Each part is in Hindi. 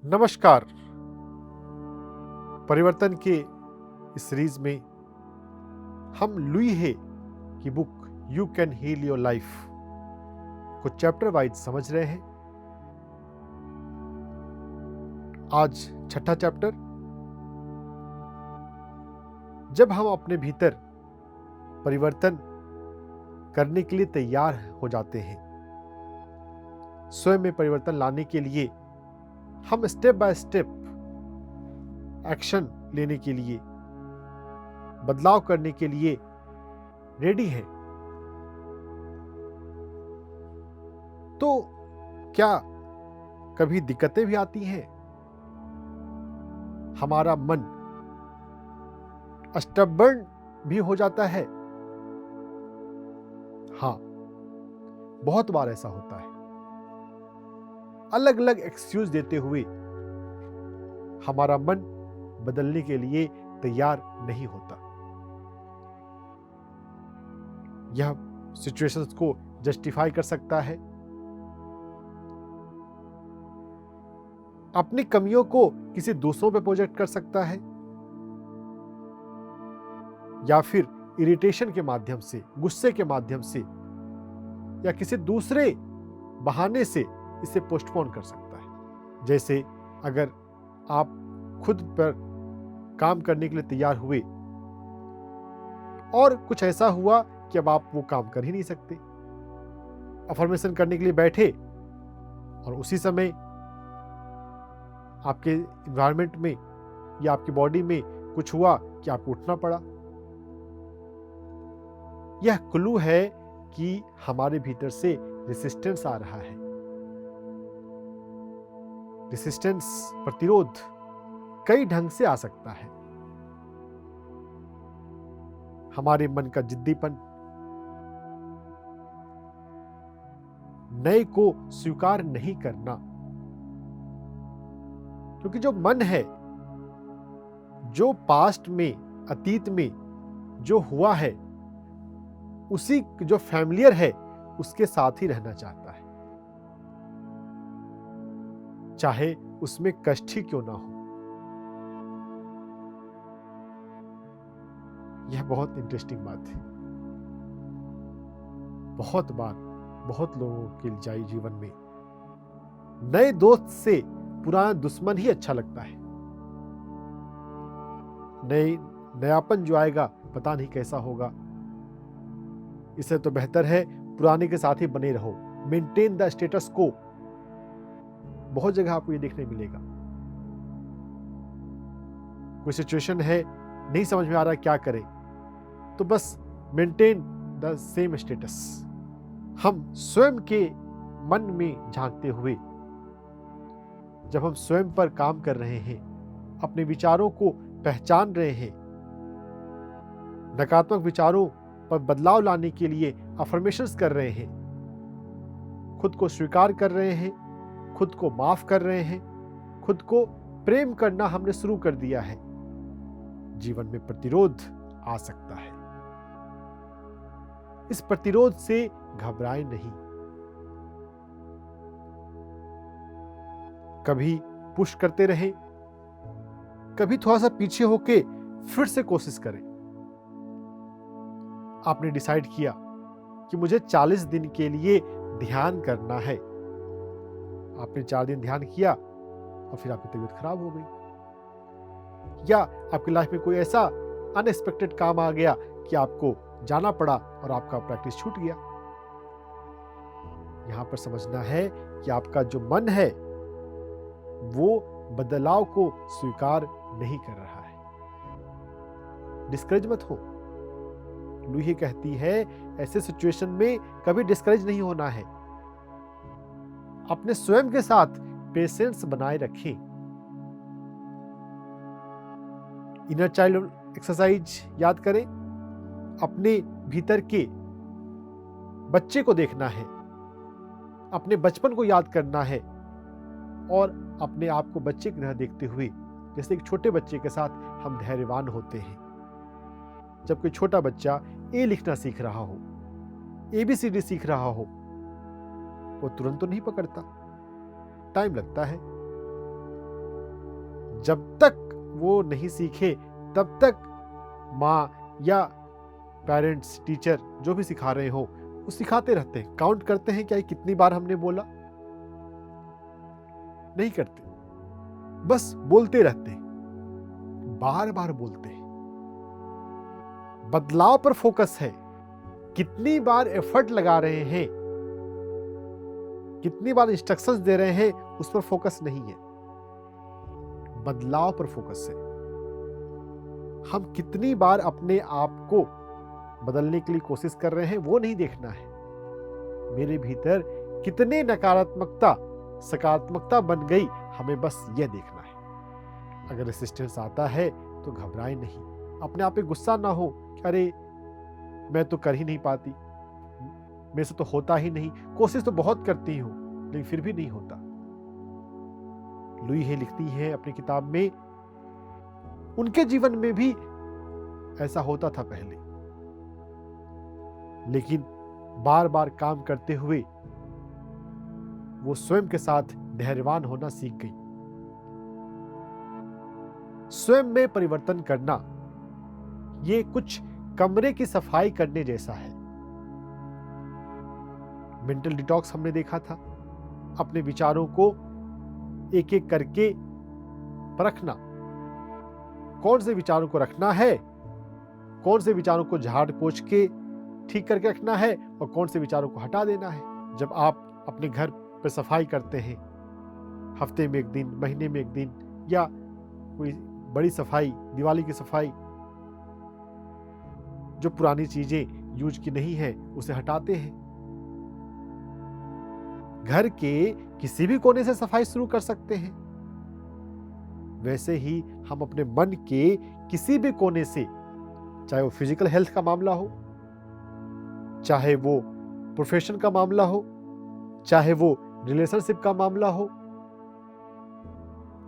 नमस्कार। परिवर्तन के इस सीरीज में हम लुई हे की book you can heal your life को चैप्टर वाइज समझ रहे हैं। आज छठा चैप्टर। जब हम अपने भीतर परिवर्तन करने के लिए तैयार हो जाते हैं, स्वयं में परिवर्तन लाने के लिए हम स्टेप बाय स्टेप एक्शन लेने के लिए, बदलाव करने के लिए रेडी हैं, तो क्या कभी दिक्कतें भी आती हैं? हमारा मन स्टबर्न भी हो जाता है। हाँ, बहुत बार ऐसा होता है। अलग अलग एक्सक्यूज देते हुए हमारा मन बदलने के लिए तैयार नहीं होता। यह सिचुएशंस को जस्टिफाई कर सकता है, अपनी कमियों को किसी दूसरों पे प्रोजेक्ट कर सकता है, या फिर इरिटेशन के माध्यम से, गुस्से के माध्यम से, या किसी दूसरे बहाने से इसे पोस्टपोन कर सकता है। जैसे अगर आप खुद पर काम करने के लिए तैयार हुए और कुछ ऐसा हुआ कि अब आप वो काम कर ही नहीं सकते, अफर्मेशन करने के लिए बैठे और उसी समय आपके एनवायरनमेंट में या आपकी बॉडी में कुछ हुआ कि आपको उठना पड़ा। यह क्लू है कि हमारे भीतर से रेसिस्टेंस आ रहा है। रेसिस्टेंस, प्रतिरोध कई ढंग से आ सकता है। हमारे मन का जिद्दीपन, नए को स्वीकार नहीं करना, क्योंकि जो मन है, जो पास्ट में, अतीत में जो हुआ है, उसी जो फैमिलियर है उसके साथ ही रहना चाहता है, चाहे उसमें कष्ट ही क्यों ना हो। यह बहुत इंटरेस्टिंग बात है। बहुत बार बहुत लोगों के जीवन में नए दोस्त से पुराना दुश्मन ही अच्छा लगता है। नयापन जो आएगा पता नहीं कैसा होगा। इससे तो बेहतर है पुराने के साथ ही बने रहो। मेंटेन द स्टेटस को। बहुत जगह आपको ये देखने मिलेगा। कोई सिचुएशन है, नहीं समझ में आ रहा क्या करें, तो बस मेंटेन द सेम स्टेटस। हम स्वयं के मन में झांकते हुए, जब हम स्वयं पर काम कर रहे हैं, अपने विचारों को पहचान रहे हैं, नकारात्मक विचारों पर बदलाव लाने के लिए अफर्मेशंस कर रहे हैं, खुद को स्वीकार कर रहे हैं, खुद को माफ कर रहे हैं, खुद को प्रेम करना हमने शुरू कर दिया है, जीवन में प्रतिरोध आ सकता है। इस प्रतिरोध से घबराएं नहीं। कभी पुश करते रहें, कभी थोड़ा सा पीछे होके फिर से कोशिश करें। आपने डिसाइड किया कि मुझे 40 दिन के लिए ध्यान करना है। आपने 4 दिन ध्यान किया और फिर आपकी तबीयत खराब हो गई, या आपकी लाइफ में कोई ऐसा अनएक्सपेक्टेड काम आ गया कि आपको जाना पड़ा और आपका प्रैक्टिस छूट गया। यहां पर समझना है कि आपका जो मन है वो बदलाव को स्वीकार नहीं कर रहा है। डिस्करेज मत हो। लुई कहती है, ऐसे सिचुएशन में कभी डिस्करेज नहीं होना है। अपने स्वयं के साथ पेशेंस बनाए रखें। इनर चाइल्ड एक्सरसाइज याद करें। अपने भीतर के बच्चे को देखना है, अपने बचपन को याद करना है और अपने आप को बच्चे की तरह देखते हुए, जैसे एक छोटे बच्चे के साथ हम धैर्यवान होते हैं। जब कोई छोटा बच्चा ए लिखना सीख रहा हो, ABCD सीख रहा हो, वो तुरंत तो नहीं पकड़ता, टाइम लगता है। जब तक वो नहीं सीखे तब तक माँ या पेरेंट्स, टीचर जो भी सिखा रहे हो वो सिखाते रहते हैं। काउंट करते हैं क्या कितनी बार हमने बोला? नहीं करते, बस बोलते रहते हैं, बार बार बोलते हैं। बदलाव पर फोकस है, कितनी बार एफर्ट लगा रहे हैं, कितनी बार इंस्ट्रक्शंस दे रहे हैं, उस पर फोकस नहीं है, बदलाव पर फोकस है। हम कितनी बार अपने आप को बदलने के लिए कोशिश कर रहे हैं वो नहीं देखना है। मेरे भीतर कितने नकारात्मकता सकारात्मकता बन गई, हमें बस यह देखना है। अगर रेसिस्टेंस आता है तो घबराए नहीं, अपने आप पे गुस्सा ना हो कि अरे मैं तो कर ही नहीं पाती, मेरे से तो होता ही नहीं, कोशिश तो बहुत करती हूं लेकिन फिर भी नहीं होता। लुई हे लिखती है अपनी किताब में, उनके जीवन में भी ऐसा होता था पहले, लेकिन बार बार काम करते हुए वो स्वयं के साथ धैर्यवान होना सीख गई। स्वयं में परिवर्तन करना ये कुछ कमरे की सफाई करने जैसा है। मेंटल डिटॉक्स हमने देखा था, अपने विचारों को एक एक करके परखना, कौन से विचारों को रखना है, कौन से विचारों को झाड़ पोंछ के ठीक करके रखना है और कौन से विचारों को हटा देना है। जब आप अपने घर पे सफाई करते हैं, हफ्ते में एक दिन, महीने में एक दिन, या कोई बड़ी सफाई, दिवाली की सफाई, जो पुरानी चीजें यूज की नहीं है उसे हटाते हैं। घर के किसी भी कोने से सफाई शुरू कर सकते हैं। वैसे ही हम अपने मन के किसी भी कोने से, चाहे वो फिजिकल हेल्थ का मामला हो, चाहे वो प्रोफेशन का मामला हो, चाहे वो रिलेशनशिप का मामला हो,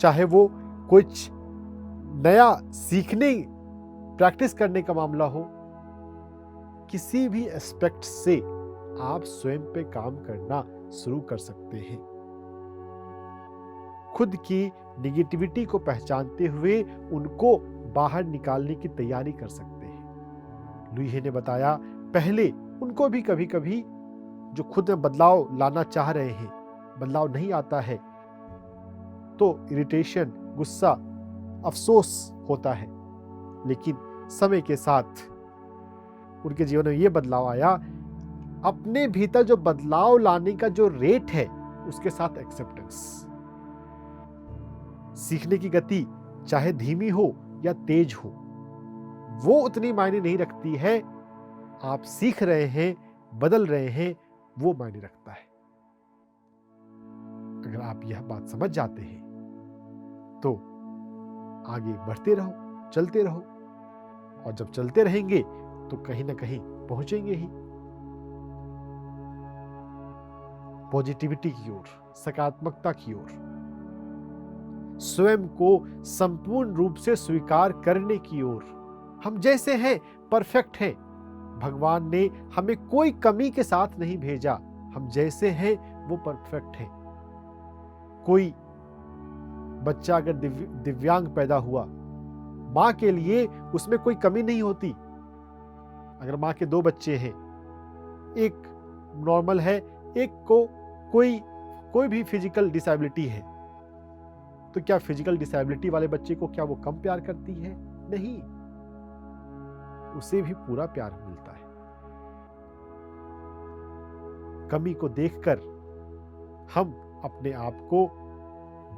चाहे वो कुछ नया सीखने, प्रैक्टिस करने का मामला हो, किसी भी एस्पेक्ट से आप स्वयं पे काम करना शुरू कर सकते हैं। खुद की निगेटिविटी को पहचानते हुए उनको बाहर निकालने की तैयारी कर सकते हैं। लुई हे ने बताया, पहले उनको भी कभी कभी जो खुद में बदलाव लाना चाह रहे हैं, बदलाव नहीं आता है तो इरिटेशन, गुस्सा, अफसोस होता है, लेकिन समय के साथ उनके जीवन में यह बदलाव आया। अपने भीतर जो बदलाव लाने का जो रेट है उसके साथ एक्सेप्टेंस, सीखने की गति चाहे धीमी हो या तेज हो, वो उतनी मायने नहीं रखती है। आप सीख रहे हैं, बदल रहे हैं, वो मायने रखता है। अगर आप यह बात समझ जाते हैं तो आगे बढ़ते रहो, चलते रहो, और जब चलते रहेंगे तो कहीं ना कहीं पहुंचेंगे ही पॉजिटिविटी की ओर, सकारात्मकता की ओर, स्वयं को संपूर्ण रूप से स्वीकार करने की ओर। हम जैसे हैं परफेक्ट हैं, भगवान ने हमें कोई कमी के साथ नहीं भेजा, हम जैसे हैं वो परफेक्ट हैं। कोई बच्चा अगर दिव्यांग पैदा हुआ, मां के लिए उसमें कोई कमी नहीं होती। अगर मां के 2 बच्चे हैं, एक नॉर्मल है, एक को कोई भी फिजिकल डिसेबिलिटी है, तो क्या फिजिकल डिसेबिलिटी वाले बच्चे को क्या वो कम प्यार करती है? नहीं, उसे भी पूरा प्यार मिलता है। कमी को देखकर हम अपने आप को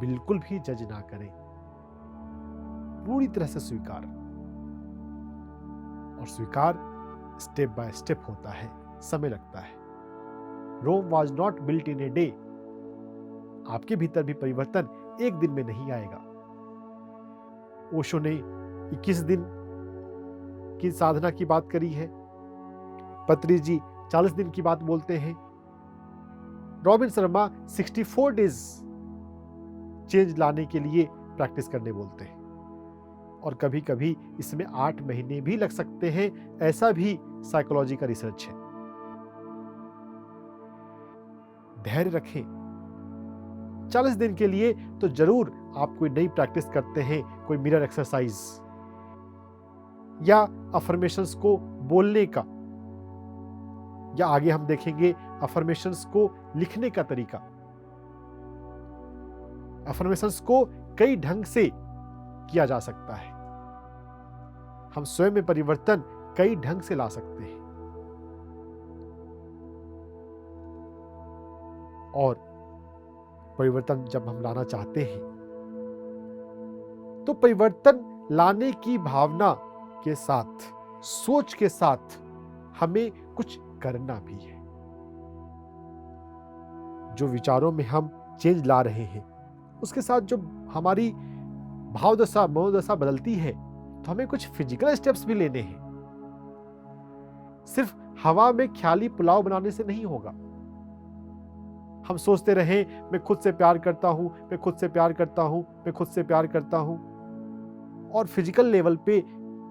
बिल्कुल भी जज ना करें, पूरी तरह से स्वीकार, और स्वीकार स्टेप बाय स्टेप होता है, समय लगता है। Rome was not built in a day. आपके भीतर भी परिवर्तन एक दिन में नहीं आएगा। ओशो ने 21 दिन की साधना की बात करी है, पत्री जी 40 दिन की बात बोलते हैं, रॉबिन शर्मा 64 डेज चेंज लाने के लिए प्रैक्टिस करने बोलते हैं, और कभी कभी इसमें 8 महीने भी लग सकते हैं, ऐसा भी साइकोलॉजी का रिसर्च है। धैर्य रखें, 40 दिन के लिए तो जरूर आप कोई नई प्रैक्टिस करते हैं, कोई मिरर एक्सरसाइज या अफर्मेशंस को बोलने का, या आगे हम देखेंगे अफर्मेशंस को लिखने का तरीका। अफर्मेशंस को कई ढंग से किया जा सकता है। हम स्वयं में परिवर्तन कई ढंग से ला सकते हैं, और परिवर्तन जब हम लाना चाहते हैं तो परिवर्तन लाने की भावना के साथ, सोच के साथ हमें कुछ करना भी है। जो विचारों में हम चेंज ला रहे हैं उसके साथ जो हमारी भावदशा, मनोदशा बदलती है, तो हमें कुछ फिजिकल स्टेप्स भी लेने हैं। सिर्फ हवा में ख्याली पुलाव बनाने से नहीं होगा। हम सोचते रहें मैं खुद से प्यार करता हूं, मैं खुद से प्यार करता हूं, मैं खुद से प्यार करता हूं, और फिजिकल लेवल पे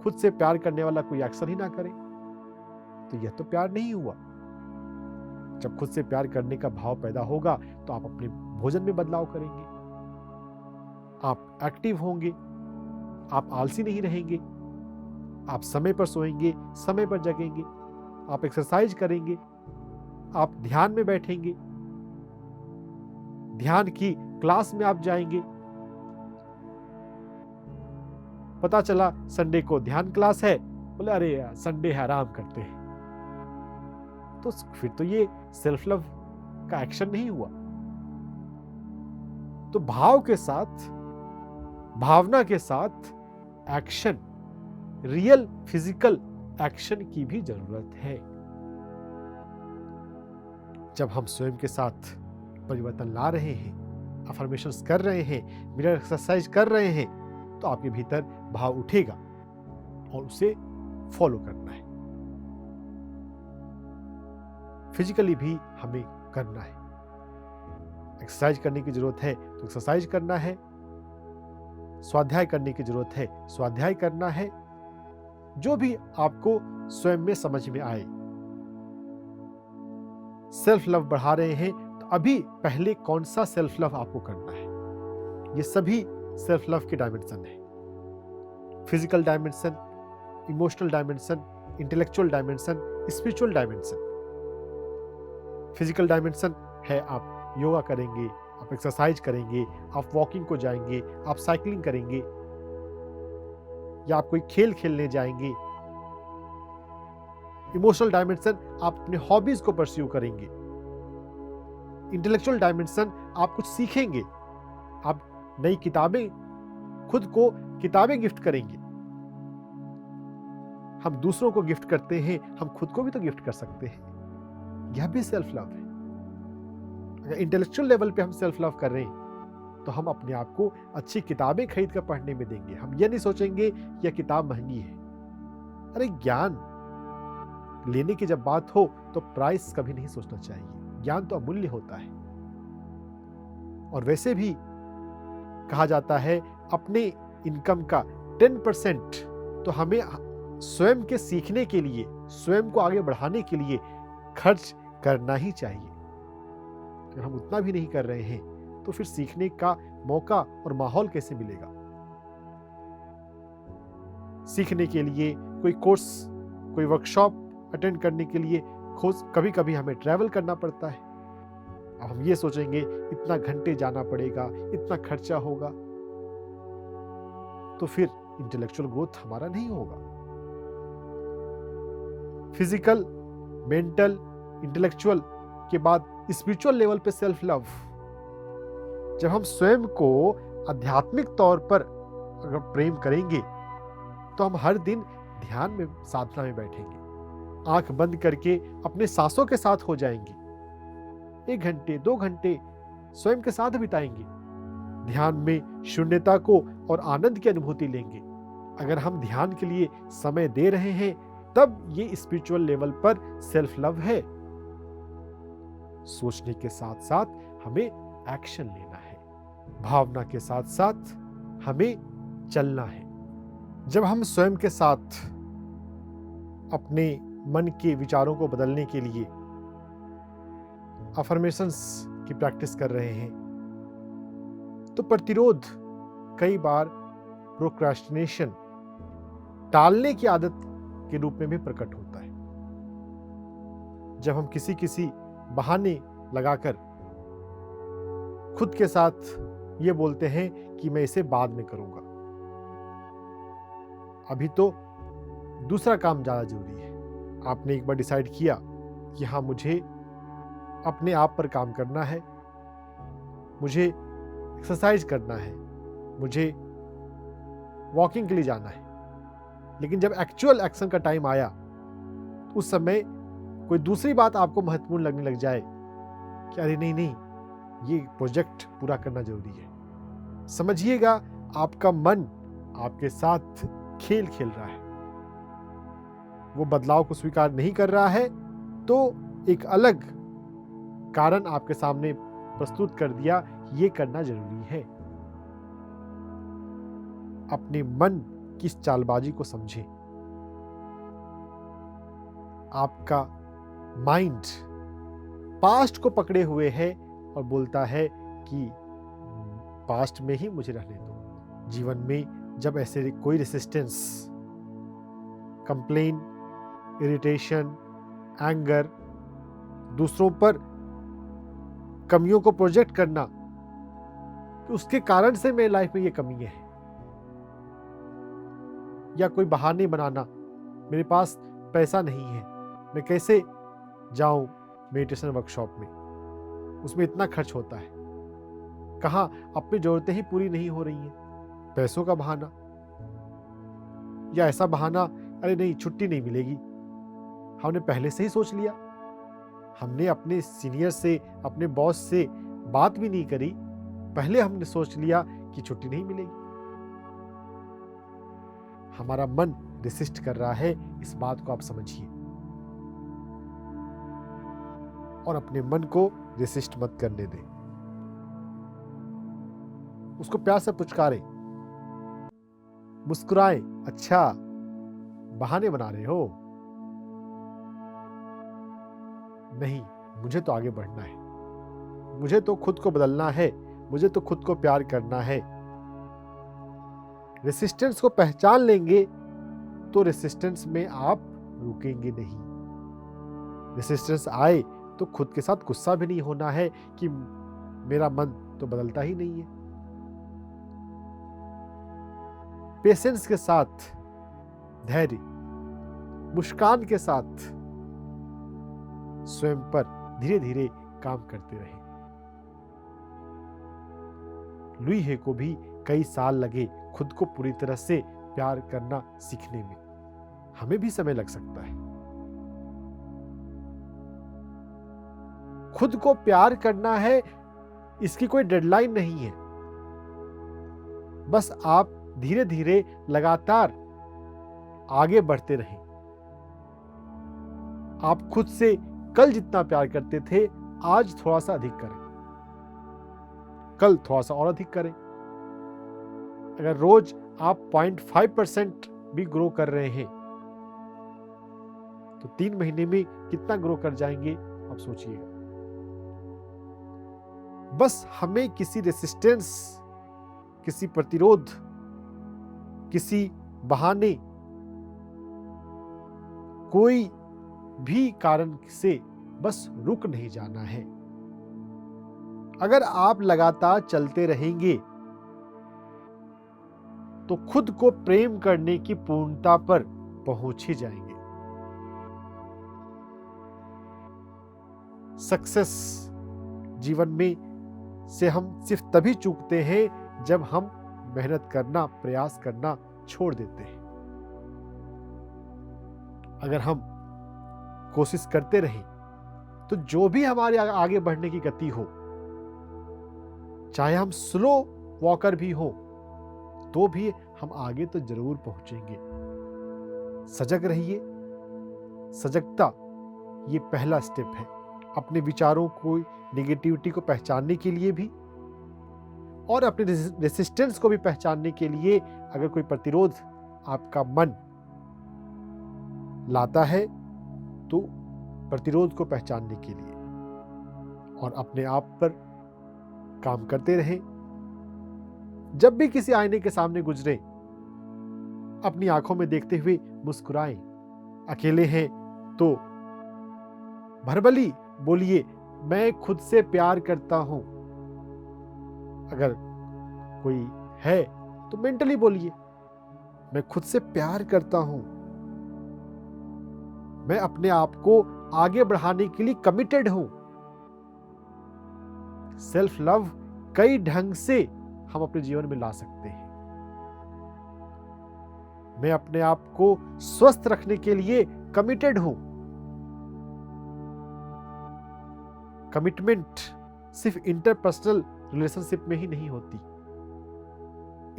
खुद से प्यार करने वाला कोई एक्शन ही ना करे, तो यह तो प्यार नहीं हुआ। जब खुद से प्यार करने का भाव पैदा होगा तो आप अपने भोजन में बदलाव करेंगे, आप एक्टिव होंगे, आप आलसी नहीं रहेंगे, आप समय पर सोएंगे, समय पर जगेंगे, आप एक्सरसाइज करेंगे, आप ध्यान में बैठेंगे, ध्यान की क्लास में आप जाएंगे। पता चला संडे को ध्यान क्लास है, बोले अरे यार संडे है, आराम करते हैं, तो फिर तो ये सेल्फ लव का एक्शन नहीं हुआ। तो भाव के साथ, भावना के साथ एक्शन, रियल फिजिकल एक्शन की भी जरूरत है। जब हम स्वयं के साथ परिवर्तन ला रहे हैं, अफर्मेशंस कर रहे हैं, मिरर एक्सरसाइज कर रहे हैं, तो आपके भीतर भाव उठेगा और उसे फॉलो करना है। फिजिकली भी हमें करना है। एक्सरसाइज करने की जरूरत है तो एक्सरसाइज करना है, स्वाध्याय करने की जरूरत है, स्वाध्याय करना है, जो भी आपको स्वयं में समझ में आए। सेल्फ लव बढ़ा रहे हैं तो अभी पहले कौन सा सेल्फ लव आपको करना है? ये सभी सेल्फ लव के डायमेंशन है। Physical dimension, emotional dimension, intellectual dimension, spiritual dimension. Physical dimension है आप योगा करेंगे, आप एक्सरसाइज करेंगे, आप वॉकिंग को जाएंगे, आप साइकिलिंग करेंगे, या आप कोई खेल खेलने जाएंगे। इमोशनल डायमेंशन आप अपने हॉबीज को परस्यू करेंगे। इंटेलेक्चुअल डायमेंशन आप कुछ सीखेंगे, आप नई किताबें, खुद को किताबें गिफ्ट करेंगे। हम दूसरों को गिफ्ट करते हैं, हम खुद को भी तो गिफ्ट कर सकते हैं। यह भी सेल्फ लव है। अगर इंटेलेक्चुअल लेवल पे हम सेल्फ लव कर रहे हैं तो हम अपने आप को अच्छी किताबें खरीद कर पढ़ने में देंगे। हम यह नहीं सोचेंगे यह किताब महंगी है। अरे ज्ञान लेने की जब बात हो तो प्राइस कभी नहीं सोचना चाहिए। ज्ञान तो अमूल्य होता है। और वैसे भी कहा जाता है अपने इनकम का 10% तो हमें स्वयं के सीखने के लिए, स्वयं को आगे बढ़ाने के लिए खर्च करना ही चाहिए। अगर हम उतना भी नहीं कर रहे हैं तो फिर सीखने का मौका और माहौल कैसे मिलेगा? सीखने के लिए कोई कोर्स, कोई वर्कशॉप अटेंड करने के लिए कभी कभी हमें ट्रैवल करना पड़ता है। अब हम ये सोचेंगे इतना घंटे जाना पड़ेगा, इतना खर्चा होगा, तो फिर इंटेलेक्चुअल ग्रोथ हमारा नहीं होगा। फिजिकल, मेंटल, इंटेलेक्चुअल के बाद स्पिरिचुअल लेवल पे सेल्फ लव। जब हम स्वयं को आध्यात्मिक तौर पर अगर प्रेम करेंगे तो हम हर दिन ध्यान में, साधना में बैठेंगे, आंख बंद करके अपने सांसों के साथ हो जाएंगे, 1 घंटे 2 घंटे स्वयं के साथ बिताएंगे, ध्यान में शून्यता को और आनंद की अनुभूति लेंगे। अगर हम ध्यान के लिए समय दे रहे हैं तब ये स्पिरिचुअल लेवल पर सेल्फ लव है। सोचने के साथ साथ हमें एक्शन लेना है, भावना के साथ साथ हमें चलना है। जब हम स्वयं के साथ अपने मन के विचारों को बदलने के लिए अफर्मेशंस की प्रैक्टिस कर रहे हैं, तो प्रतिरोध कई बार प्रोक्रास्टिनेशन, टालने की आदत के रूप में भी प्रकट होता है। जब हम किसी बहाने लगाकर खुद के साथ ये बोलते हैं कि मैं इसे बाद में करूंगा, अभी तो दूसरा काम ज्यादा जरूरी है। आपने एक बार डिसाइड किया कि हाँ, मुझे अपने आप पर काम करना है, मुझे एक्सरसाइज करना है, मुझे वॉकिंग के लिए जाना है, लेकिन जब एक्चुअल एक्शन का टाइम आया उस समय कोई दूसरी बात आपको महत्वपूर्ण लगने लग जाए कि अरे नहीं, ये प्रोजेक्ट पूरा करना जरूरी है। समझिएगा, आपका मन आपके साथ खेल खेल रहा है, वो बदलाव को स्वीकार नहीं कर रहा है, तो एक अलग कारण आपके सामने प्रस्तुत कर दिया, ये करना जरूरी है। अपने मन की इस चालबाजी को समझें। आपका माइंड पास्ट को पकड़े हुए है और बोलता है कि पास्ट में ही मुझे रहने दो। जीवन में जब ऐसे कोई रेसिस्टेंस, कंप्लेन, इरिटेशन, एंगर, दूसरों पर कमियों को प्रोजेक्ट करना कि उसके कारण से मेरी लाइफ में ये कमी है, या कोई बहाने बनाना, मेरे पास पैसा नहीं है, मैं कैसे जाऊं मेडिटेशन वर्कशॉप में, उसमें इतना खर्च होता है, कहाँ अपनी जरूरतें ही पूरी नहीं हो रही हैं, पैसों का बहाना, या ऐसा बहाना अरे नहीं छुट्टी नहीं मिलेगी, हमने पहले से ही सोच लिया, हमने अपने सीनियर से, अपने बॉस से बात भी नहीं करी, पहले हमने सोच लिया कि छुट्टी नहीं मिलेगी। हमारा मन रेसिस्ट कर रहा है, इस बात को आप समझिए और अपने मन को रेसिस्ट मत करने दें। उसको प्यार से पुचकारें, मुस्कुराएं, अच्छा बहाने बना रहे हो, नहीं, मुझे तो आगे बढ़ना है, मुझे तो खुद को बदलना है, मुझे तो खुद को प्यार करना है। रेसिस्टेंस को पहचान लेंगे तो रेसिस्टेंस में आप रुकेंगे नहीं। रेसिस्टेंस आए तो खुद के साथ गुस्सा भी नहीं होना है कि मेरा मन तो बदलता ही नहीं है। पेशेंस के साथ, धैर्य, मुस्कान के साथ स्वयं पर धीरे धीरे काम करते रहे। लुई हे को भी कई साल लगे खुद को पूरी तरह से प्यार करना सीखने में, हमें भी समय लग सकता है। खुद को प्यार करना है, इसकी कोई डेडलाइन नहीं है, बस आप धीरे धीरे लगातार आगे बढ़ते रहें। आप खुद से कल जितना प्यार करते थे, आज थोड़ा सा अधिक करें, कल थोड़ा सा और अधिक करें। अगर रोज आप 0.5% भी ग्रो कर रहे हैं तो 3 महीने में कितना ग्रो कर जाएंगे आप सोचिएगा। बस हमें किसी रेसिस्टेंस, किसी प्रतिरोध, किसी बहाने, कोई भी कारण से बस रुक नहीं जाना है। अगर आप लगातार चलते रहेंगे तो खुद को प्रेम करने की पूर्णता पर पहुंच ही जाएंगे। सक्सेस जीवन में से हम सिर्फ तभी चूकते हैं जब हम मेहनत करना, प्रयास करना छोड़ देते हैं। अगर हम कोशिश करते रहें तो जो भी हमारे आगे बढ़ने की गति हो, चाहे हम स्लो वॉकर भी हो, तो भी हम आगे तो जरूर पहुंचेंगे। सजग रहिए। सजगता ये पहला स्टेप है अपने विचारों को, नेगेटिविटी को पहचानने के लिए भी और अपने रेसिस्टेंस को भी पहचानने के लिए। अगर कोई प्रतिरोध आपका मन लाता है तो प्रतिरोध को पहचानने के लिए और अपने आप पर काम करते रहें, जब भी किसी आईने के सामने गुजरे, अपनी आंखों में देखते हुए मुस्कुराएं। अकेले हैं तो भरबली बोलिए, मैं खुद से प्यार करता हूं। अगर कोई है तो मेंटली बोलिए, मैं खुद से प्यार करता हूं। मैं अपने आप को आगे बढ़ाने के लिए कमिटेड हूं। सेल्फ लव कई ढंग से हम अपने जीवन में ला सकते हैं। मैं अपने आप को स्वस्थ रखने के लिए कमिटेड हूं। कमिटमेंट सिर्फ इंटरपर्सनल रिलेशनशिप में ही नहीं होती।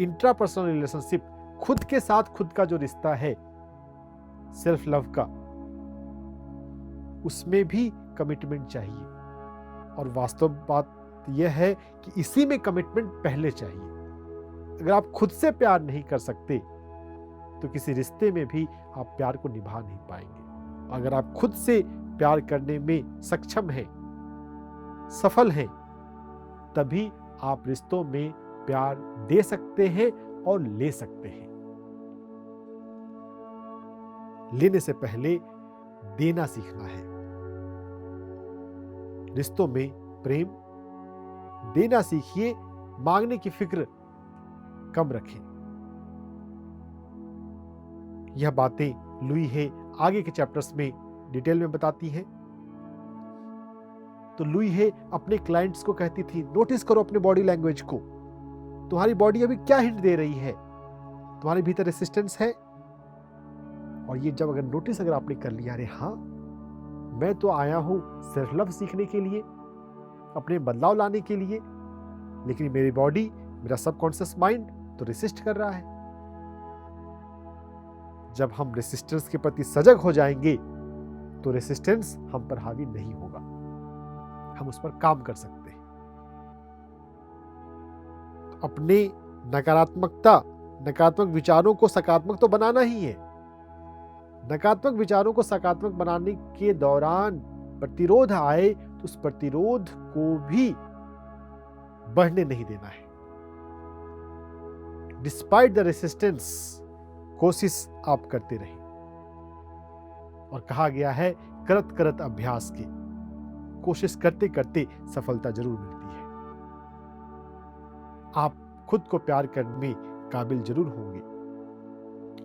इंट्रापर्सनल रिलेशनशिप, खुद के साथ खुद का जो रिश्ता है सेल्फ लव का, उसमें भी कमिटमेंट चाहिए। और वास्तव बात यह है कि इसी में कमिटमेंट पहले चाहिए। अगर आप खुद से प्यार नहीं कर सकते तो किसी रिश्ते में भी आप प्यार को निभा नहीं पाएंगे। अगर आप खुद से प्यार करने में सक्षम हैं, सफल हैं, तभी आप रिश्तों में प्यार दे सकते हैं और ले सकते हैं। लेने से पहले देना सीखना है। रिश्तों में प्रेम देना सीखिए, मांगने की फिक्र कम रखें। यह बातें लुई है आगे के चैप्टर्स में डिटेल में बताती हैं। तो लुई है अपने क्लाइंट्स को कहती थी, नोटिस करो अपने बॉडी लैंग्वेज को, तुम्हारी बॉडी अभी क्या हिंट दे रही है, तुम्हारे भीतर रेसिस्टेंस है। और ये जब अगर नोटिस अगर आपने कर लिया, अरे हाँ, मैं तो आया हूं सेल्फ लव सीखने के लिए, अपने बदलाव लाने के लिए, लेकिन मेरी बॉडी, मेरा सबकॉन्शियस माइंड तो रेसिस्ट कर रहा है। जब हम रेसिस्टेंस के प्रति सजग हो जाएंगे तो रेसिस्टेंस हम पर हावी नहीं होगा, हम उस पर काम कर सकते हैं। तो अपने नकारात्मक विचारों को सकारात्मक तो बनाना ही है। नकारात्मक विचारों को सकारात्मक बनाने के दौरान प्रतिरोध आए तो उस प्रतिरोध को भी बढ़ने नहीं देना है। डिस्पाइट द रेसिस्टेंस, कोशिश आप करते रहें। और कहा गया है, करत करत अभ्यास के, कोशिश करते करते सफलता जरूर मिलती है। आप खुद को प्यार करने में काबिल जरूर होंगे।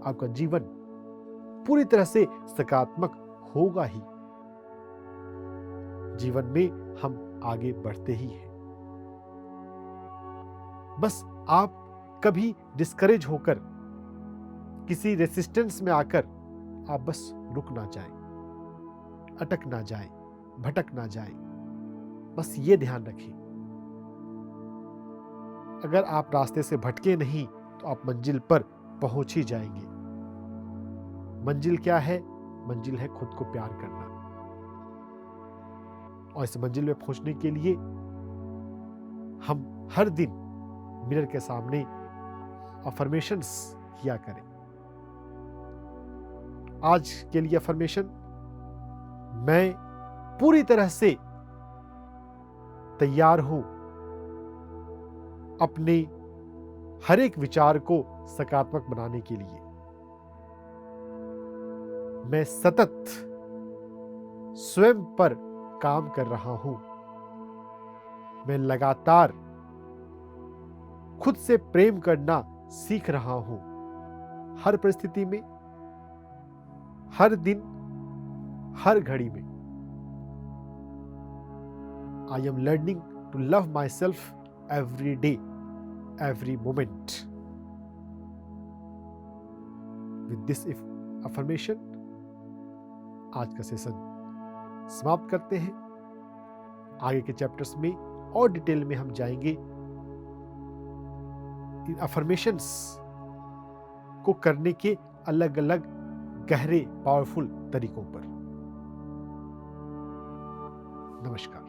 आपका जीवन पूरी तरह से सकारात्मक होगा ही। जीवन में हम आगे बढ़ते ही हैं। बस आप कभी डिस्करेज होकर, किसी रेसिस्टेंस में आकर आप बस रुक ना जाएं, अटक ना जाएं, भटक ना जाएं। बस ये ध्यान रखें, अगर आप रास्ते से भटके नहीं तो आप मंजिल पर पहुंच ही जाएंगे। मंजिल क्या है? मंजिल है खुद को प्यार करना। और इस मंजिल में पहुंचने के लिए हम हर दिन मिरर के सामने अफर्मेशंस किया करें। आज के लिए अफर्मेशन, मैं पूरी तरह से तैयार हूं अपने हर एक विचार को सकारात्मक बनाने के लिए। मैं सतत स्वयं पर काम कर रहा हूं। मैं लगातार खुद से प्रेम करना सीख रहा हूं। हर परिस्थिति में, हर दिन, हर घड़ी में। I am learning to love myself every day, every moment. With this affirmation आज का सेशन समाप्त करते हैं। आगे के चैप्टर्स में और डिटेल में हम जाएंगे इन अफर्मेशंस को करने के अलग अलग गहरे पावरफुल तरीकों पर। नमस्कार।